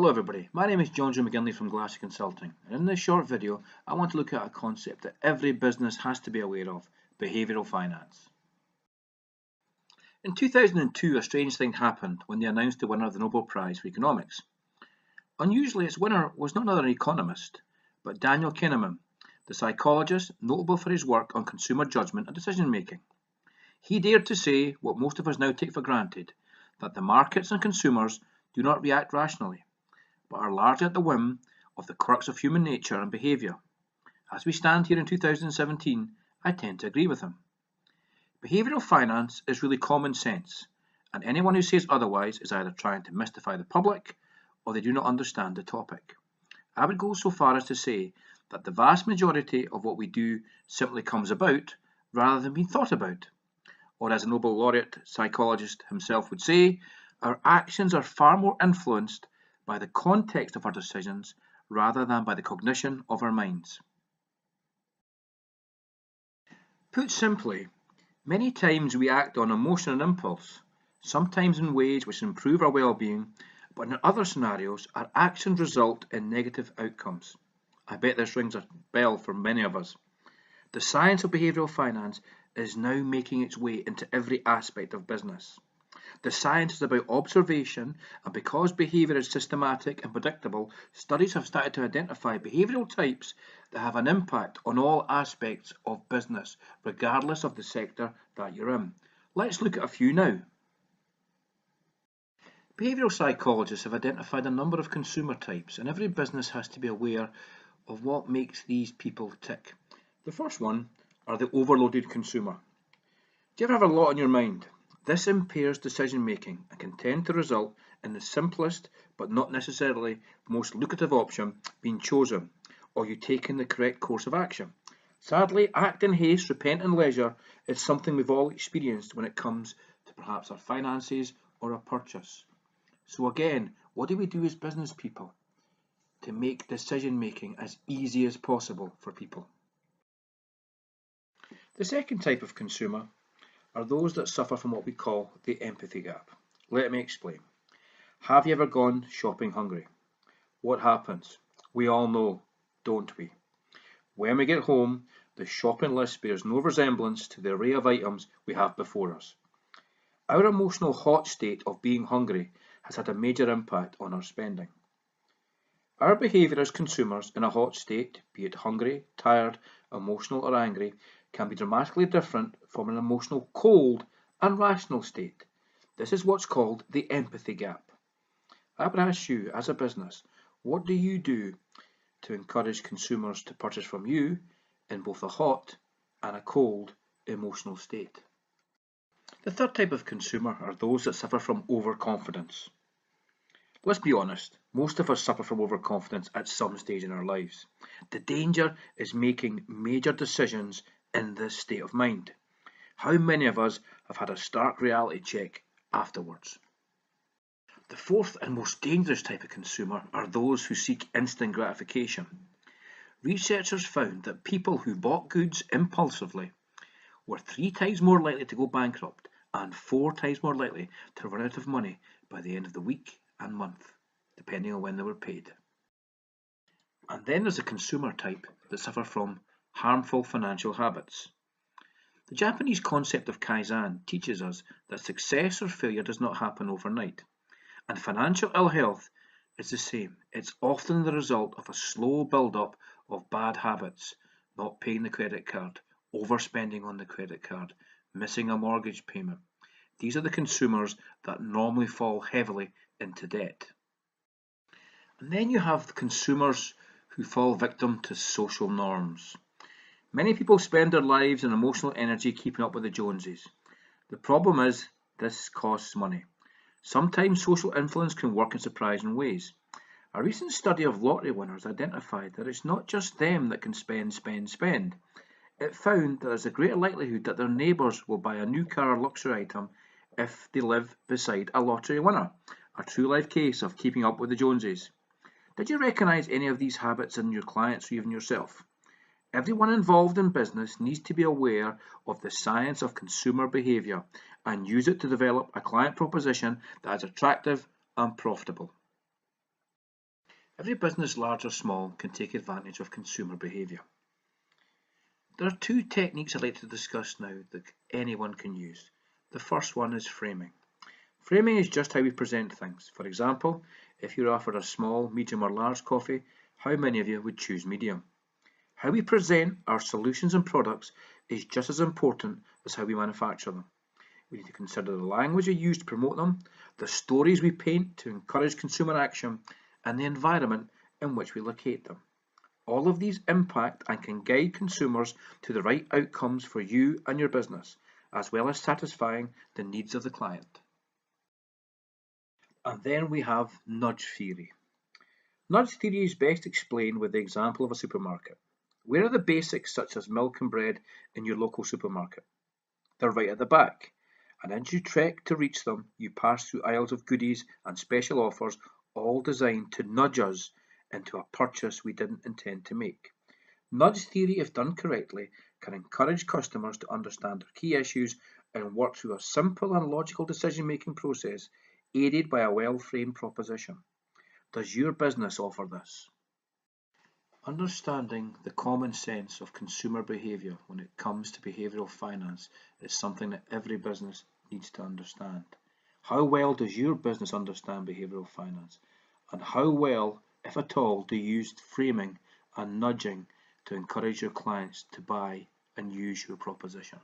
Hello everybody, my name is John McGinley from Glassy Consulting, and in this short video I want to look at a concept that every business has to be aware of: behavioural finance. In 2002 a strange thing happened when they announced the winner of the Nobel Prize for Economics. Unusually, its winner was not another economist, but Daniel Kahneman, the psychologist notable for his work on consumer judgment and decision making. He dared to say what most of us now take for granted, that the markets and consumers do not react rationally, but are largely at the whim of the quirks of human nature and behaviour. As we stand here in 2017, I tend to agree with him. Behavioural finance is really common sense, and anyone who says otherwise is either trying to mystify the public or they do not understand the topic. I would go so far as to say that the vast majority of what we do simply comes about rather than being thought about. Or as a Nobel laureate psychologist himself would say, our actions are far more influenced by the context of our decisions rather than by the cognition of our minds. Put simply, many times we act on emotion and impulse, sometimes in ways which improve our well-being, but in other scenarios our actions result in negative outcomes. I bet this rings a bell for many of us. The science of behavioural finance is now making its way into every aspect of business. The science is about observation, and because behaviour is systematic and predictable, studies have started to identify behavioural types that have an impact on all aspects of business, regardless of the sector that you're in. Let's look at a few now. Behavioural psychologists have identified a number of consumer types, and every business has to be aware of what makes these people tick. The first one are the overloaded consumer. Do you ever have a lot on your mind? This impairs decision making and can tend to result in the simplest but not necessarily most lucrative option being chosen, or you taking the correct course of action. Sadly, act in haste, repent in leisure is something we've all experienced when it comes to perhaps our finances or a purchase. So again, what do we do as business people to make decision making as easy as possible for people? The second type of consumer are those that suffer from what we call the empathy gap. Let me explain. Have you ever gone shopping hungry? What happens? We all know, don't we? When we get home, the shopping list bears no resemblance to the array of items we have before us. Our emotional hot state of being hungry has had a major impact on our spending. Our behaviour as consumers in a hot state, be it hungry, tired, emotional or angry, can be dramatically different from an emotional cold and rational state. This is what's called the empathy gap. I would ask you, as a business, what do you do to encourage consumers to purchase from you in both a hot and a cold emotional state? The third type of consumer are those that suffer from overconfidence. Let's be honest, most of us suffer from overconfidence at some stage in our lives. The danger is making major decisions in this state of mind. How many of us have had a stark reality check afterwards? The fourth and most dangerous type of consumer are those who seek instant gratification. Researchers found that people who bought goods impulsively were 3 times more likely to go bankrupt and 4 times more likely to run out of money by the end of the week and month, depending on when they were paid. And then there's a consumer type that suffer from harmful financial habits. The Japanese concept of Kaizen teaches us that success or failure does not happen overnight, and financial ill health is the same. It's often the result of a slow build-up of bad habits: not paying the credit card, overspending on the credit card, missing a mortgage payment. These are the consumers that normally fall heavily into debt. And then you have the consumers who fall victim to social norms. Many people spend their lives and emotional energy keeping up with the Joneses. The problem is, this costs money. Sometimes social influence can work in surprising ways. A recent study of lottery winners identified that it's not just them that can spend. It found that there's a greater likelihood that their neighbours will buy a new car or luxury item if they live beside a lottery winner. A true life case of keeping up with the Joneses. Did you recognise any of these habits in your clients or even yourself? Everyone involved in business needs to be aware of the science of consumer behaviour and use it to develop a client proposition that is attractive and profitable. Every business, large or small, can take advantage of consumer behaviour. There are two techniques I'd like to discuss now that anyone can use. The first one is framing. Framing is just how we present things. For example, if you're offered a small, medium or large coffee, how many of you would choose medium? How we present our solutions and products is just as important as how we manufacture them. We need to consider the language we use to promote them, the stories we paint to encourage consumer action, and the environment in which we locate them. All of these impact and can guide consumers to the right outcomes for you and your business, as well as satisfying the needs of the client. And then we have nudge theory. Nudge theory is best explained with the example of a supermarket. Where are the basics such as milk and bread in your local supermarket? They're right at the back. And as you trek to reach them, you pass through aisles of goodies and special offers, all designed to nudge us into a purchase we didn't intend to make. Nudge theory, if done correctly, can encourage customers to understand their key issues and work through a simple and logical decision-making process, aided by a well-framed proposition. Does your business offer this? Understanding the common sense of consumer behaviour when it comes to behavioural finance is something that every business needs to understand. How well does your business understand behavioural finance? And how well, if at all, do you use framing and nudging to encourage your clients to buy and use your proposition?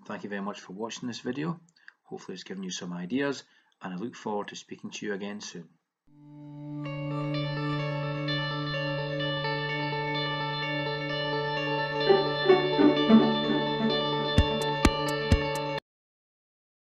Thank you very much for watching this video. Hopefully it's given you some ideas, and I look forward to speaking to you again soon.